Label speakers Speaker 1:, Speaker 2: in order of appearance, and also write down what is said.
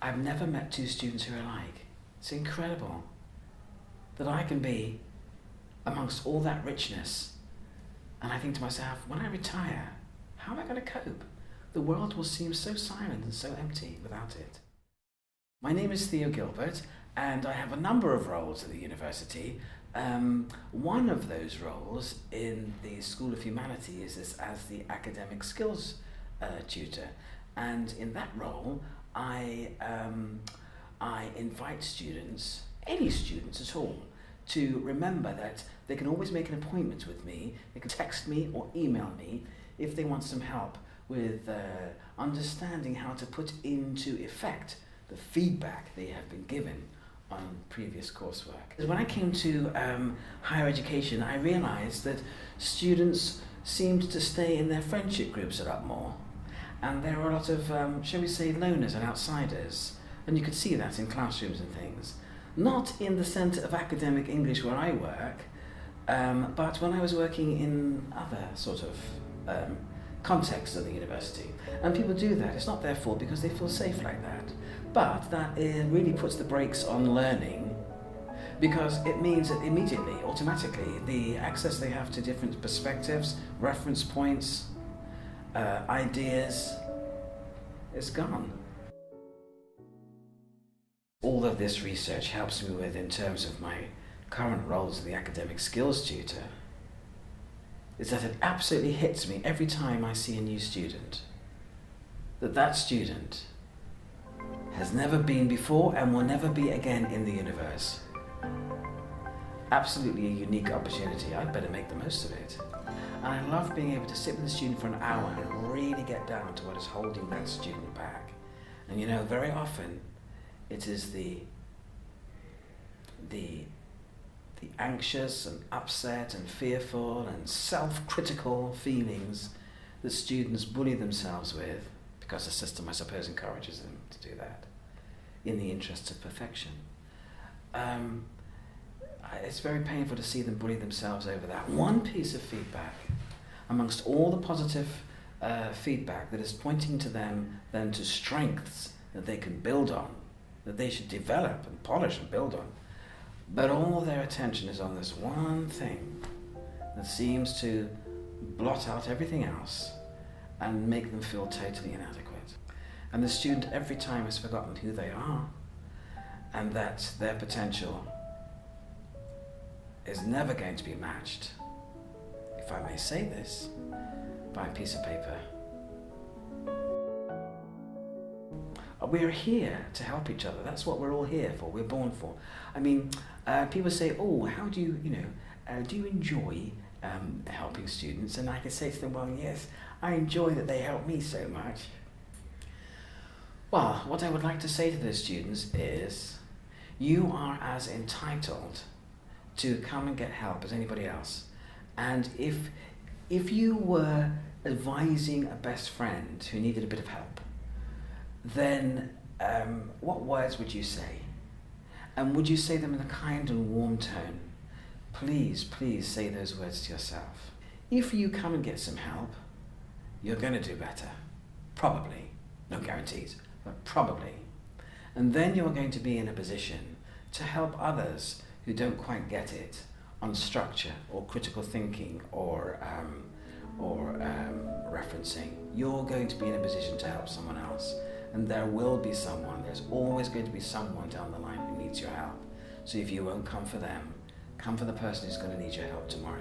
Speaker 1: I've never met two students who are alike. It's incredible that I can be amongst all that richness, and I think to myself, when I retire, how am I going to cope? The world will seem so silent and so empty without it. My name is Theo Gilbert, and I have a number of roles at the university. One of those roles in the School of Humanities is as the academic skills tutor, and in that role I invite students, any students at all, to remember that they can always make an appointment with me. They can text me or email me if they want some help with understanding how to put into effect the feedback they have been given on previous coursework. When I came to higher education, I realized that students seemed to stay in their friendship groups a lot more, and there were a lot of, shall we say, loners and outsiders, and you could see that in classrooms and things. Not in the centre of academic English where I work, but when I was working in other sort of contexts of the university. And people do that. It's not their fault because they feel safe like that. But that really puts the brakes on learning, because it means that immediately, automatically, the access they have to different perspectives, reference points, ideas is gone. All of this research helps me with, in terms of my current roles as the academic skills tutor, is that it absolutely hits me every time I see a new student, that student has never been before and will never be again in the universe. Absolutely a unique opportunity. I'd better make the most of it. And I love being able to sit with a student for an hour and really get down to what is holding that student back. And you know, very often it is the anxious and upset and fearful and self-critical feelings that students bully themselves with, because the system, I suppose, encourages them to do that in the interests of perfection. It's very painful to see them bully themselves over that one piece of feedback amongst all the positive feedback that is pointing to them then to strengths that they can build on, that they should develop and polish and build on. But all their attention is on this one thing that seems to blot out everything else and make them feel totally inadequate. And the student every time has forgotten who they are, and that their potential is never going to be matched, if I may say this, by a piece of paper. We're here to help each other. That's what we're all here for. We're born for. I mean, people say, oh, how do you, do you enjoy helping students? And I can say to them, well, yes, I enjoy that they help me so much. Well, what I would like to say to those students is, you are as entitled to come and get help as anybody else. And if you were advising a best friend who needed a bit of help, then what words would you say? And would you say them in a kind and warm tone? Please, please say those words to yourself. If you come and get some help, you're going to do better. Probably. No guarantees, but probably. And then you're going to be in a position to help others who don't quite get it on structure or critical thinking or referencing. You're going to be in a position to help someone else. And there will be someone, there's always going to be someone down the line who needs your help. So if you won't come for them, come for the person who's going to need your help tomorrow.